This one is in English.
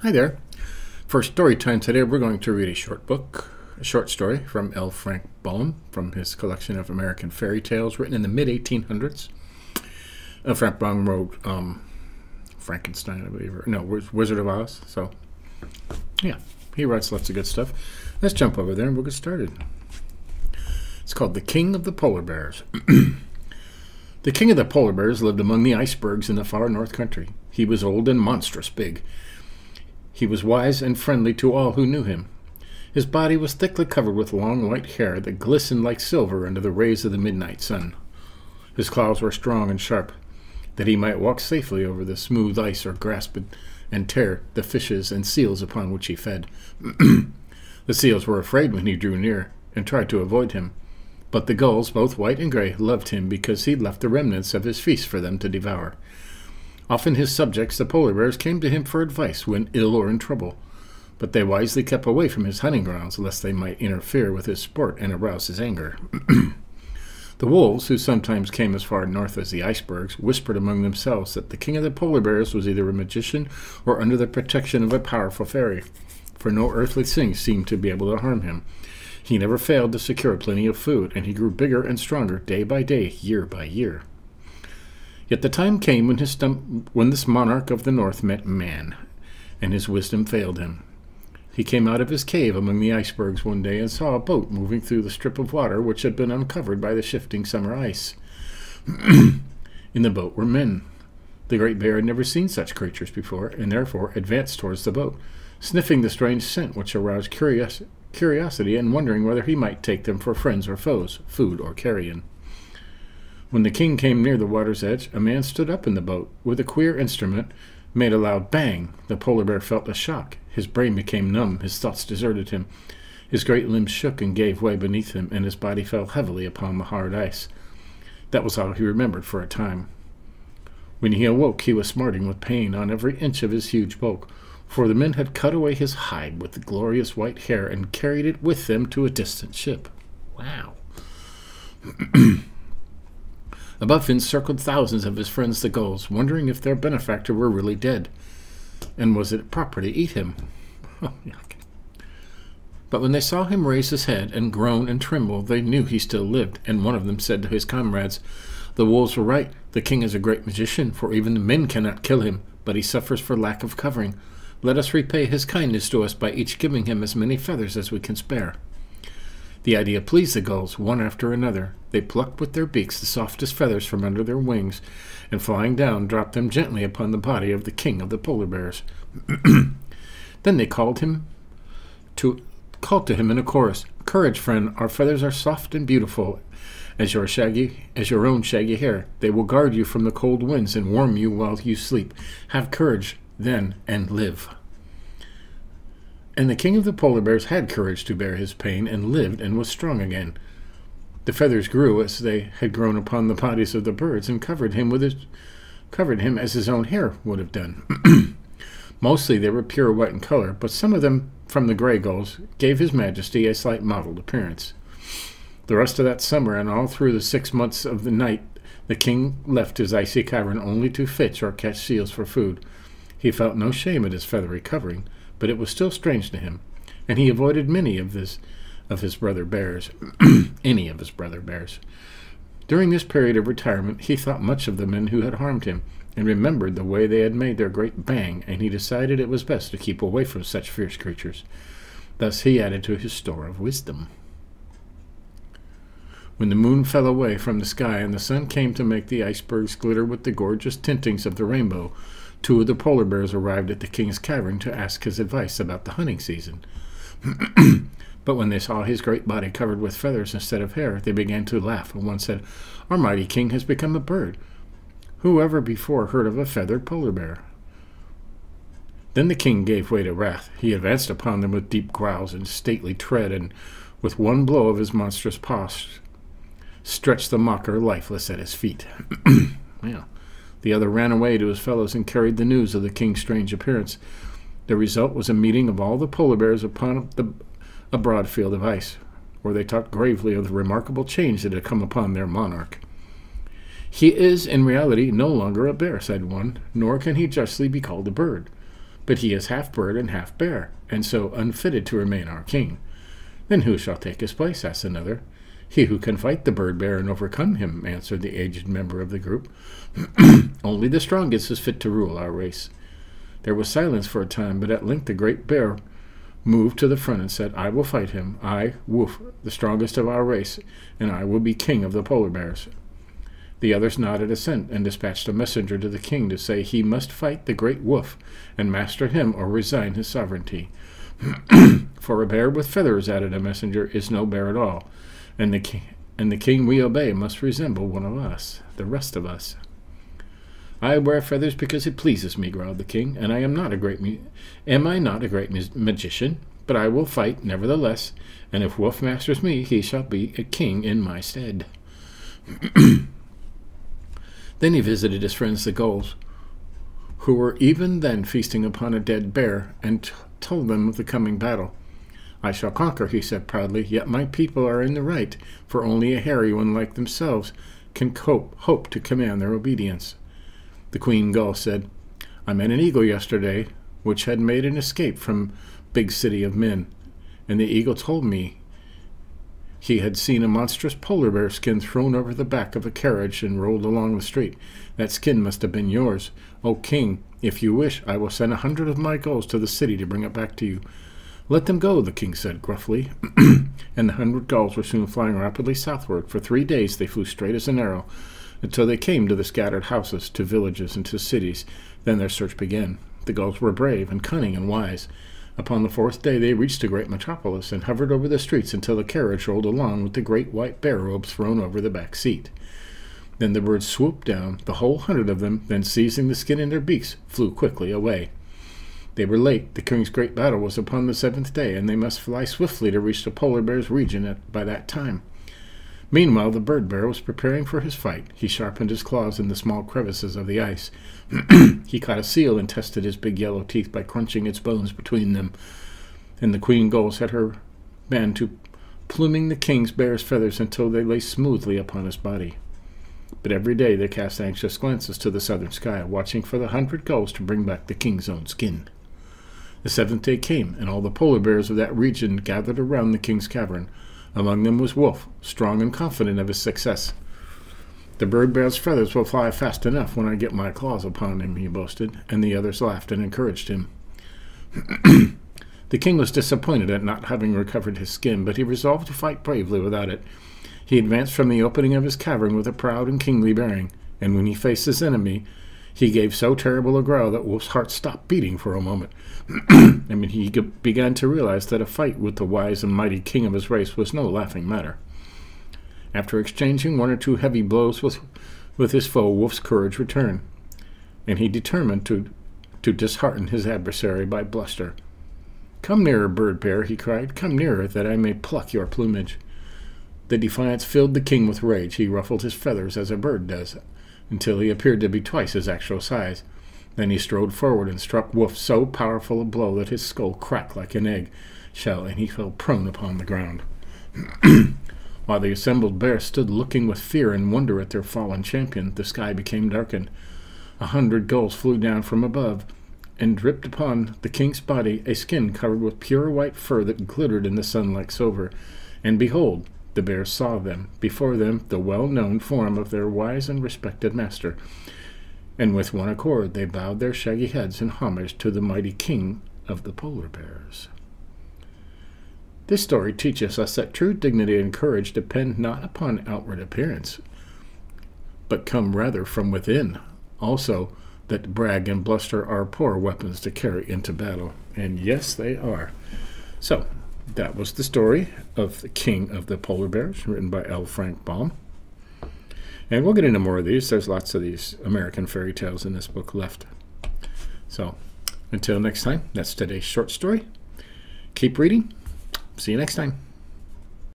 Hi there. For story time today, we're going to read a short story from L. Frank Baum from his collection of American fairy tales written in the mid-1800s. Frank Baum wrote Frankenstein, I believe, or no, Wizard of Oz. So, yeah, he writes lots of good stuff. Let's jump over there and we'll get started. It's called The King of the Polar Bears. The king of the polar bears lived among the icebergs in the far north country. He was old and monstrous big. He was wise and friendly to all who knew him. His body was thickly covered with long white hair that glistened like silver under the rays of the midnight sun. His claws were strong and sharp, that he might walk safely over the smooth ice or grasp and tear the fishes and seals upon which he fed. The seals were afraid when he drew near and tried to avoid him, but the gulls, both white and gray, loved him because he left the remnants of his feast for them to devour. Often his subjects, the polar bears, came to him for advice when ill or in trouble, but they wisely kept away from his hunting grounds lest they might interfere with his sport and arouse his anger. The wolves, who sometimes came as far north as the icebergs, whispered among themselves that the king of the polar bears was either a magician or under the protection of a powerful fairy, for no earthly thing seemed to be able to harm him. He never failed to secure plenty of food, and he grew bigger and stronger day by day, year by year. Yet the time came when this monarch of the north met man, and his wisdom failed him. He came out of his cave among the icebergs one day and saw a boat moving through the strip of water which had been uncovered by the shifting summer ice. In the boat were men. The great bear had never seen such creatures before, and therefore advanced towards the boat, sniffing the strange scent which aroused curiosity and wondering whether he might take them for friends or foes, food or carrion. When the king came near the water's edge, a man stood up in the boat. With a queer instrument, made a loud bang. The polar bear felt a shock. His brain became numb. His thoughts deserted him. His great limbs shook and gave way beneath him, and his body fell heavily upon the hard ice. That was all he remembered for a time. When he awoke, he was smarting with pain on every inch of his huge bulk, for the men had cut away his hide with the glorious white hair and carried it with them to a distant ship. Wow. Above him circled thousands of his friends the gulls, wondering if their benefactor were really dead, and was it proper to eat him? Oh, yuck. But when they saw him raise his head and groan and tremble, they knew he still lived, and one of them said to his comrades, "The wolves were right. The king is a great magician, for even the men cannot kill him, but he suffers for lack of covering. Let us repay his kindness to us by each giving him as many feathers as we can spare." The idea pleased the gulls, one after another. They plucked with their beaks the softest feathers from under their wings, and flying down, dropped them gently upon the body of the king of the polar bears. Then they called to him in a chorus, "Courage, friend, our feathers are soft and beautiful as your own shaggy hair. They will guard you from the cold winds and warm you while you sleep. Have courage, then, and live." And the king of the polar bears had courage to bear his pain, and lived and was strong again. The feathers grew as they had grown upon the bodies of the birds, and covered him as his own hair would have done. Mostly they were pure white in color, but some of them, from the gray gulls, gave his majesty a slight mottled appearance. The rest of that summer, and all through the 6 months of the night, the king left his icy cavern only to fish or catch seals for food. He felt no shame at his feathery covering, but it was still strange to him, and he avoided many of his brother bears, any of his brother bears. During this period of retirement, he thought much of the men who had harmed him, and remembered the way they had made their great bang, and he decided it was best to keep away from such fierce creatures. Thus he added to his store of wisdom. When the moon fell away from the sky and the sun came to make the icebergs glitter with the gorgeous tintings of the rainbow, 2 of the polar bears arrived at the king's cavern to ask his advice about the hunting season. But when they saw his great body covered with feathers instead of hair, they began to laugh, and one said, "Our mighty king has become a bird. Who ever before heard of a feathered polar bear?" Then the king gave way to wrath. He advanced upon them with deep growls and stately tread, and with one blow of his monstrous paw stretched the mocker lifeless at his feet. Well, the other ran away to his fellows and carried the news of the king's strange appearance. The result was a meeting of all the polar bears upon a broad field of ice, where they talked gravely of the remarkable change that had come upon their monarch. "He is, in reality, no longer a bear," said one, "nor can he justly be called a bird. but he is half bird and half bear, and so unfitted to remain our king." "Then who shall take his place?" asked another. "He who can fight the bird-bear and overcome him," answered the aged member of the group. "Only the strongest is fit to rule our race." There was silence for a time, but at length the great bear moved to the front and said, "I will fight him, I, Wolf, the strongest of our race, and I will be king of the polar bears." The others nodded assent and dispatched a messenger to the king to say he must fight the great Wolf and master him or resign his sovereignty. "For a bear with feathers," added a messenger, "is no bear at all, and the king we obey must resemble one of us, the rest of us." "I wear feathers because it pleases me," growled the king, "and I am not a great magician, but I will fight nevertheless, and if Wolf masters me, he shall be a king in my stead." Then he visited his friends the gulls, who were even then feasting upon a dead bear, and told them of the coming battle. "I shall conquer," he said proudly, "yet my people are in the right, for only a hairy one like themselves can hope to command their obedience." The queen gull said, "I met an eagle yesterday, which had made an escape from big city of men, and the eagle told me he had seen a monstrous polar bear skin thrown over the back of a carriage and rolled along the street. That skin must have been yours. O king, if you wish, I will send 100 of my gulls to the city to bring it back to you." "Let them go," the king said gruffly, and the 100 gulls were soon flying rapidly southward. For 3 days they flew straight as an arrow, until they came to the scattered houses, to villages, and to cities. Then their search began. The gulls were brave and cunning and wise. Upon the 4th day they reached a great metropolis and hovered over the streets until the carriage rolled along with the great white bear robes thrown over the back seat. Then the birds swooped down, the whole 100 of them, then seizing the skin in their beaks, flew quickly away. They were late. The king's great battle was upon the 7th day, and they must fly swiftly to reach the polar bear's region by that time. Meanwhile, the bird bear was preparing for his fight. He sharpened his claws in the small crevices of the ice. He caught a seal and tested his big yellow teeth by crunching its bones between them. And the queen gull set her man to pluming the king's bear's feathers until they lay smoothly upon his body. But every day they cast anxious glances to the southern sky, watching for the 100 gulls to bring back the king's own skin. The 7th day came, and all the polar bears of that region gathered around the king's cavern. Among them was Wolf, strong and confident of his success. "The bird bear's feathers will fly fast enough when I get my claws upon him," he boasted, and the others laughed and encouraged him. The king was disappointed at not having recovered his skin, but he resolved to fight bravely without it. He advanced from the opening of his cavern with a proud and kingly bearing, and when he faced his enemy, he gave so terrible a growl that Wolf's heart stopped beating for a moment. And he began to realize that a fight with the wise and mighty king of his race was no laughing matter. After exchanging 1 or 2 heavy blows with his foe, Wolf's courage returned, and he determined to dishearten his adversary by bluster. "Come nearer, bird bear," he cried. "Come nearer, that I may pluck your plumage." The defiance filled the king with rage. He ruffled his feathers as a bird does, until he appeared to be twice his actual size. Then he strode forward and struck Wolf so powerful a blow that his skull cracked like an egg shell, and he fell prone upon the ground. While the assembled bears stood looking with fear and wonder at their fallen champion, the sky became darkened. 100 gulls flew down from above, and dripped upon the king's body a skin covered with pure white fur that glittered in the sun like silver. And behold, the bears saw them, before them the well-known form of their wise and respected master, and with one accord they bowed their shaggy heads in homage to the mighty king of the polar bears. This story teaches us that true dignity and courage depend not upon outward appearance, but come rather from within. Also, that brag and bluster are poor weapons to carry into battle. And yes, they are. So, that was the story of the King of the Polar Bears, written by L. Frank Baum. And we'll get into more of these. There's lots of these American fairy tales in this book left. So, until next time, that's today's short story. Keep reading. See you next time.